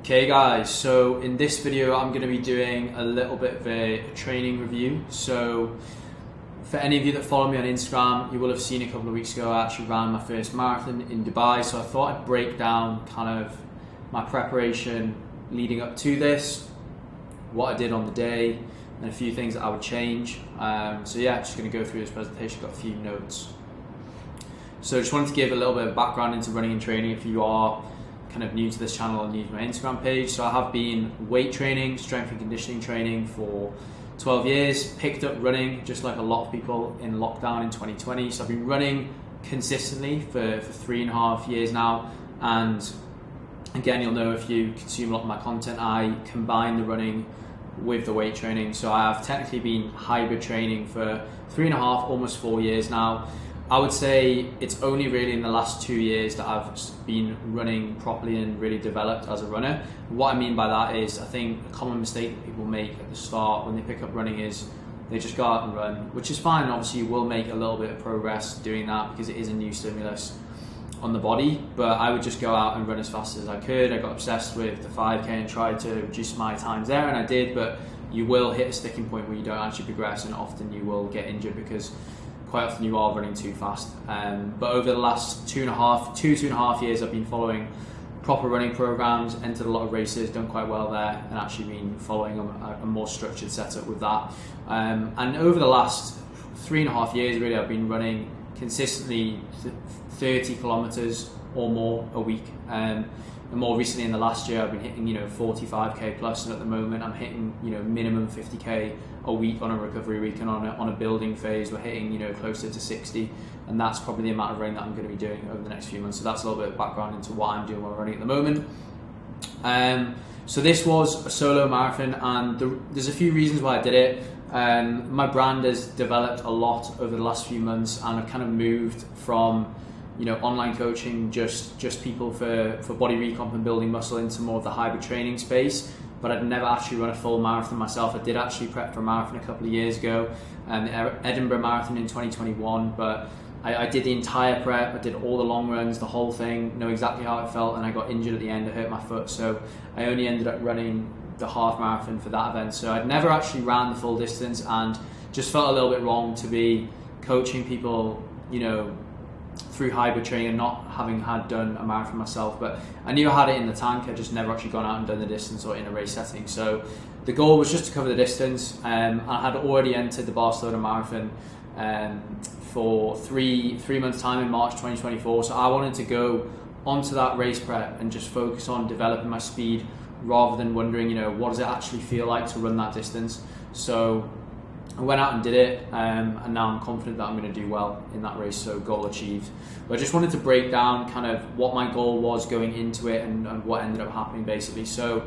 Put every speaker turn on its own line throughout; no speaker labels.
Okay guys, so in this video I'm going to be doing a little bit of a training review. So for any of you that follow me on Instagram, you will have seen a couple of weeks ago I actually ran my first marathon in Dubai. So I thought I'd break down kind of my preparation leading up to this, what I did on the day, and a few things that I would change. So yeah, just going to go through this presentation, got a few notes. So just wanted to give a little bit of background into running and training if you are kind of new to this channel and new to my Instagram page. So I have been weight training, strength and conditioning training for 12 years, picked up running just like a lot of people in lockdown in 2020. So I've been running consistently for 3.5 years now. And again, you'll know if you consume a lot of my content, I combine the running with the weight training. So I have technically been hybrid training for 3.5, almost 4 years now. I would say it's only really in the last 2 years that I've been running properly and really developed as a runner. What I mean by that is, I think a common mistake that people make at the start when they pick up running is they just go out and run, which is fine. Obviously you will make a little bit of progress doing that because it is a new stimulus on the body, but I would just go out and run as fast as I could. I got obsessed with the 5k and tried to reduce my times there, and I did, but you will hit a sticking point where you don't actually progress, and often you will get injured because quite often you are running too fast. But over the last 2.5 years, I've been following proper running programs, entered a lot of races, done quite well there, and actually been following a more structured setup with that. And over the last 3.5 years, really, I've been running consistently 30 kilometers or more a week. And more recently in the last year, I've been hitting 45k plus, and at the moment I'm hitting minimum 50k a week on a recovery week, and on a building phase we're hitting closer to 60, and that's probably the amount of running that I'm going to be doing over the next few months. So that's a little bit of background into what I'm doing while running at the moment. So this was a solo marathon, and there's a few reasons why I did it. My brand has developed a lot over the last few months, and I've kind of moved from online coaching, just people for body recomp and building muscle, into more of the hybrid training space. But I'd never actually run a full marathon myself. I did actually prep for a marathon a couple of years ago, the Edinburgh Marathon in 2021, but I did the entire prep. I did all the long runs, the whole thing, know exactly how it felt, and I got injured at the end. I hurt my foot, so I only ended up running the half marathon for that event. So I'd never actually ran the full distance, and just felt a little bit wrong to be coaching people through hybrid training and not having done a marathon myself. But I knew I had it in the tank. I just never actually gone out and done the distance or in a race setting. So the goal was just to cover the distance. I had already entered the Barcelona Marathon for three months time in March 2024. So I wanted to go onto that race prep and just focus on developing my speed rather than wondering what does it actually feel like to run that distance. So I went out and did it, and now I'm confident that I'm going to do well in that race, so goal achieved. But I just wanted to break down kind of what my goal was going into it and what ended up happening basically. So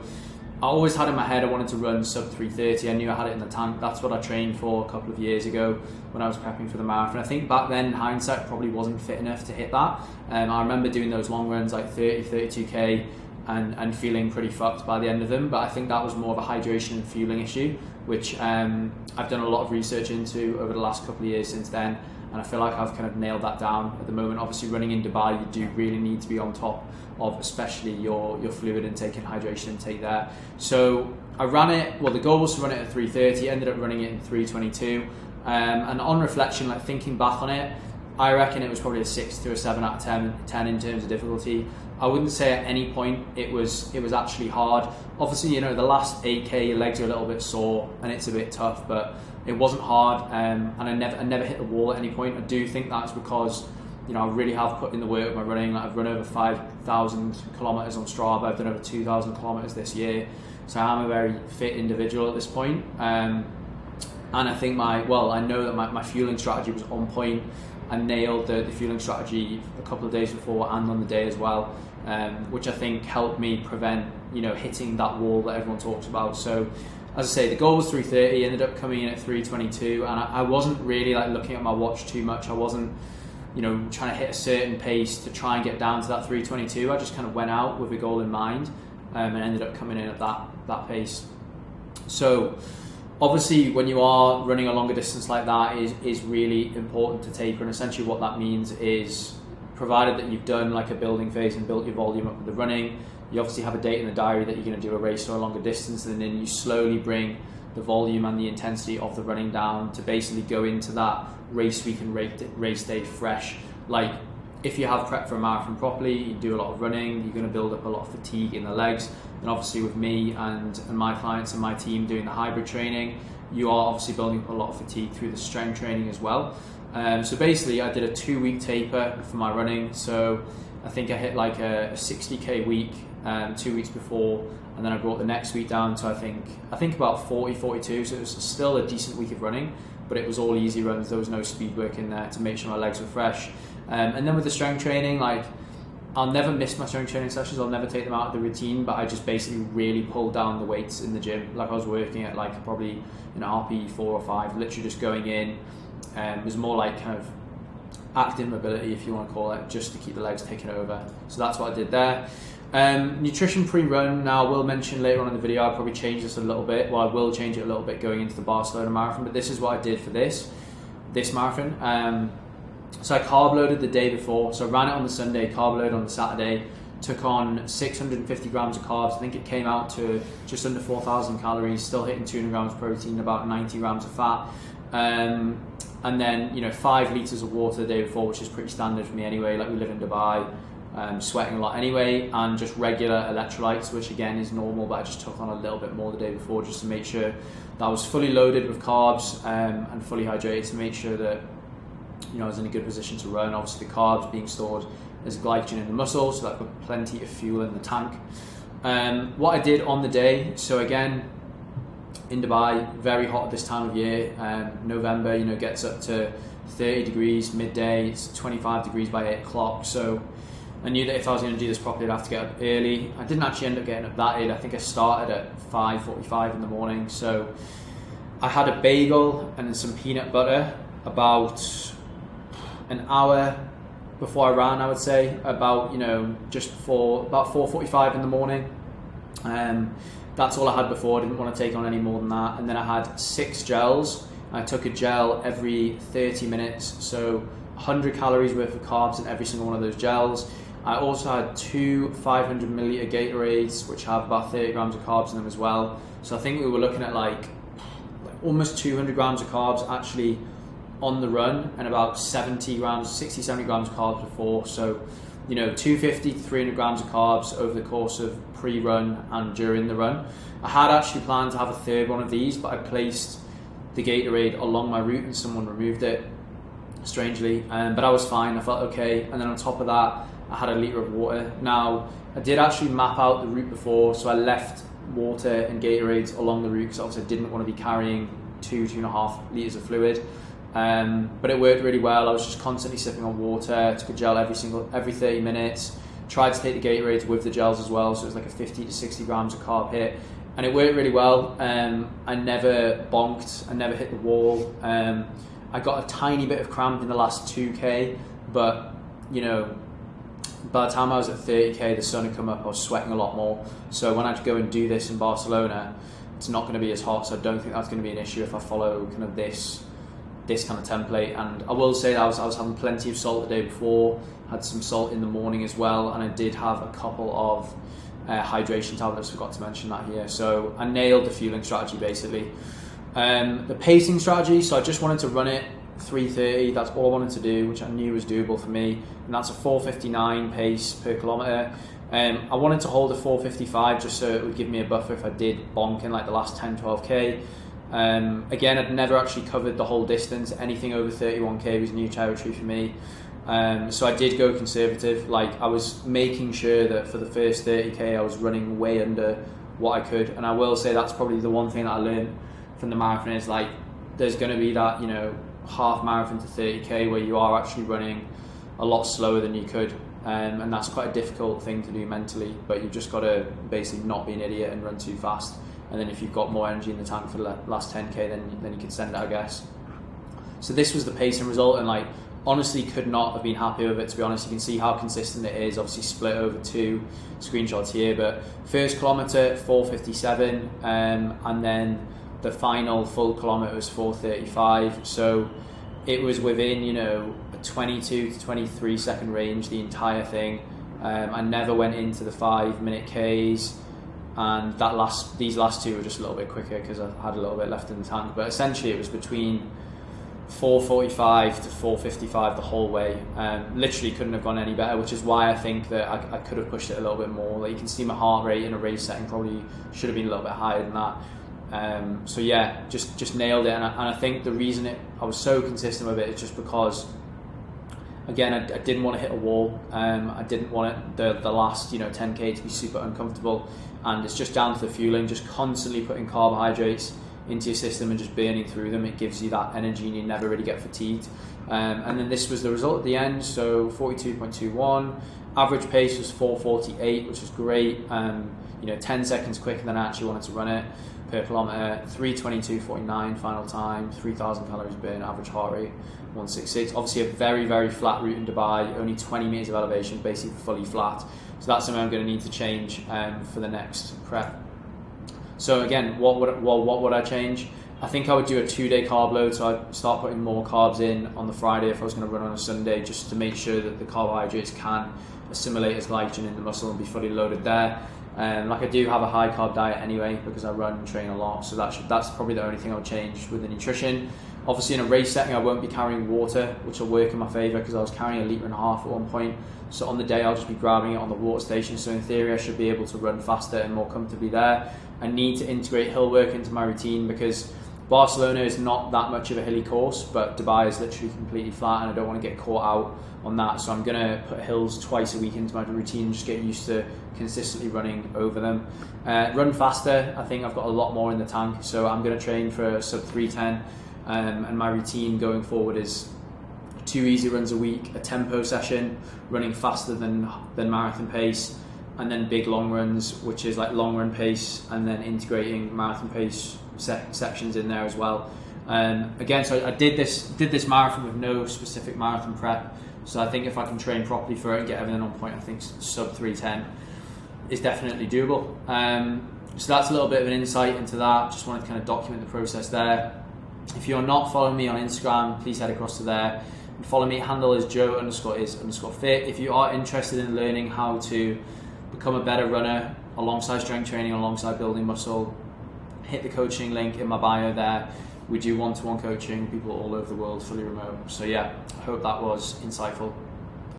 I always had in my head I wanted to run sub 3:30. I knew I had it in the tank. That's what I trained for a couple of years ago when I was prepping for the marathon. I think back then, in hindsight, probably wasn't fit enough to hit that. I remember doing those long runs like 30, 32k and feeling pretty fucked by the end of them, but I think that was more of a hydration and fueling issue, which I've done a lot of research into over the last couple of years since then, and I feel like I've kind of nailed that down at the moment. Obviously running in Dubai, you do really need to be on top of especially your fluid intake and hydration intake there. So I ran it, well the goal was to run it at 3:30, ended up running it in 3:22, and on reflection, like thinking back on it, I reckon it was probably a 6 to a 7 out of 10 in terms of difficulty. I wouldn't say at any point it was actually hard. Obviously, the last 8k your legs are a little bit sore and it's a bit tough, but it wasn't hard, and I never hit the wall at any point. I do think that's because I really have put in the work with my running. Like, I've run over 5,000 kilometers on Strava. I've done over 2,000 kilometers this year, so I'm a very fit individual at this point. And I think I know that my fueling strategy was on point. I nailed the fueling strategy a couple of days before and on the day as well, which I think helped me prevent hitting that wall that everyone talks about. So as I say, the goal was 3:30, ended up coming in at 3:22, and I wasn't really like looking at my watch too much. I wasn't trying to hit a certain pace to try and get down to that 3:22. I just kind of went out with a goal in mind, and ended up coming in at that pace. So obviously, when you are running a longer distance like that, is really important to taper, and essentially what that means is, provided that you've done like a building phase and built your volume up with the running, you obviously have a date in the diary that you're going to do a race or a longer distance, and then you slowly bring the volume and the intensity of the running down to basically go into that race week and race day fresh. Like, if you have prepped for a marathon properly, you do a lot of running, you're going to build up a lot of fatigue in the legs. And obviously with me and my clients and my team doing the hybrid training, you are obviously building up a lot of fatigue through the strength training as well. So basically I did a 2-week taper for my running. So I think I hit like a 60k week 2 weeks before, and then I brought the next week down to I think about 42. So it was still a decent week of running, but it was all easy runs. There was no speed work in there to make sure my legs were fresh. And then with the strength training, like, I'll never miss my strength training sessions, I'll never take them out of the routine, but I just basically really pulled down the weights in the gym. Like, I was working at like probably an RP 4 or 5, literally just going in. It was more like kind of active mobility, if you want to call it, just to keep the legs taken over. So that's what I did there. Nutrition pre-run, now I will mention later on in the video, I'll probably change this a little bit. Well, I will change it a little bit going into the Barcelona marathon, but this is what I did for this marathon. So I carb loaded the day before. So I ran it on the Sunday, carb loaded on the Saturday, took on 650 grams of carbs. I think it came out to just under 4,000 calories, still hitting 200 grams of protein, about 90 grams of fat. And then, 5 litres of water the day before, which is pretty standard for me anyway. Like, we live in Dubai, sweating a lot anyway, and just regular electrolytes, which again is normal, but I just took on a little bit more the day before just to make sure that I was fully loaded with carbs and fully hydrated, to make sure that I was in a good position to run. Obviously the carbs being stored as glycogen in the muscle, so that put plenty of fuel in the tank. What I did on the day, so again, in Dubai, very hot at this time of year. November, gets up to 30 degrees midday, it's 25 degrees by 8 o'clock. So I knew that if I was going to do this properly, I'd have to get up early. I didn't actually end up getting up that early. I think I started at 5:45 in the morning. So I had a bagel and some peanut butter about an hour before I ran, I would say, about just before, about 4:45 in the morning. That's all I had before. I didn't want to take on any more than that. And then I had 6 gels. I took a gel every 30 minutes, so 100 calories worth of carbs in every single one of those gels. I also had 2 500 milliliter Gatorades, which have about 30 grams of carbs in them as well. So I think we were looking at like almost 200 grams of carbs actually on the run, and about 70 grams of carbs before. So 250 to 300 grams of carbs over the course of pre-run and during the run. I had actually planned to have a third one of these, but I placed the Gatorade along my route and someone removed it, strangely, but I was fine, I felt okay. And then on top of that, I had a litre of water. Now, I did actually map out the route before, so I left water and Gatorades along the route because obviously I didn't want to be carrying 2.5 litres of fluid. But it worked really well. I was just constantly sipping on water, took a gel every 30 minutes, tried to take the Gatorades with the gels as well, so it was like a 50 to 60 grams of carb hit, and it worked really well. I never bonked, I never hit the wall. I got a tiny bit of cramp in the last 2k, but by the time I was at 30k, the sun had come up, I was sweating a lot more. So when I had to go and do this in Barcelona, it's not going to be as hot, so I don't think that's going to be an issue if I follow kind of this kind of template. And I will say that I was having plenty of salt the day before, had some salt in the morning as well, and I did have a couple of hydration tablets, forgot to mention that here. So I nailed the fueling strategy basically. The pacing strategy, so I just wanted to run it 3:30, that's all I wanted to do, which I knew was doable for me, and that's a 4:59 pace per kilometre. I wanted to hold a 4:55 just so it would give me a buffer if I did bonk in like the last 10-12k. Again, I'd never actually covered the whole distance. Anything over 31k was new territory for me. So I did go conservative. Like, I was making sure that for the first 30k I was running way under what I could. And I will say that's probably the one thing that I learned from the marathon is, like, there's going to be that, half marathon to 30k where you are actually running a lot slower than you could. And that's quite a difficult thing to do mentally, but you've just got to basically not be an idiot and run too fast. And then if you've got more energy in the tank for the last 10k, then you can send it, I guess. So this was the pacing result, and like, honestly could not have been happier with it, to be honest. You can see how consistent it is, obviously split over 2 screenshots here, but first kilometre 4:57, and then the final full kilometre was 4:35. So it was within a 22 to 23 second range the entire thing. I never went into the 5-minute Ks, and these last two were just a little bit quicker because I had a little bit left in the tank. But essentially it was between 4:45 to 4:55 the whole way. Literally couldn't have gone any better, which is why I think that I could have pushed it a little bit more. Like, you can see my heart rate in a race setting probably should have been a little bit higher than that. So yeah, just nailed it. And I think the reason I was so consistent with it is just because, again, I didn't want to hit a wall. I didn't want the last 10k to be super uncomfortable, and it's just down to the fueling, just constantly putting carbohydrates into your system and just burning through them. It gives you that energy and you never really get fatigued. And then this was the result at the end, so 42.21. Average pace was 4:48, which was great. 10 seconds quicker than I actually wanted to run it per kilometre. 3:22.49 final time, 3,000 calories burn, average heart rate 166. Obviously a very, very flat route in Dubai, only 20 metres of elevation, basically fully flat. So that's something I'm going to need to change for the next prep. So again, what would I change? I think I would do a 2-day carb load, so I'd start putting more carbs in on the Friday if I was going to run on a Sunday, just to make sure that the carbohydrates can assimilate as glycogen in the muscle and be fully loaded there. Like, I do have a high carb diet anyway because I run and train a lot, so that's probably the only thing I would change with the nutrition. Obviously in a race setting I won't be carrying water, which will work in my favour because I was carrying 1.5 litres at one point. So on the day I'll just be grabbing it on the water station, so in theory I should be able to run faster and more comfortably there. I need to integrate hill work into my routine because Barcelona is not that much of a hilly course, but Dubai is literally completely flat and I don't want to get caught out on that. So I'm going to put hills twice a week into my routine and just get used to consistently running over them. Run faster, I think I've got a lot more in the tank, so I'm going to train for sub 3:10, and my routine going forward is 2 easy runs a week, a tempo session, running faster than marathon pace, and then big long runs, which is like long run pace, and then integrating marathon pace sections in there as well. Again, so I did this marathon with no specific marathon prep, so I think if I can train properly for it and get everything on point, I think sub 3:10 is definitely doable. So that's a little bit of an insight into that. Just wanted to kind of document the process there. If you're not following me on Instagram, please head across to there and follow me. Handle is Joe_is_fit. If you are interested in learning how to become a better runner alongside strength training, alongside building muscle, hit the coaching link in my bio there. We do one-to-one coaching, people all over the world, fully remote. So yeah, I hope that was insightful.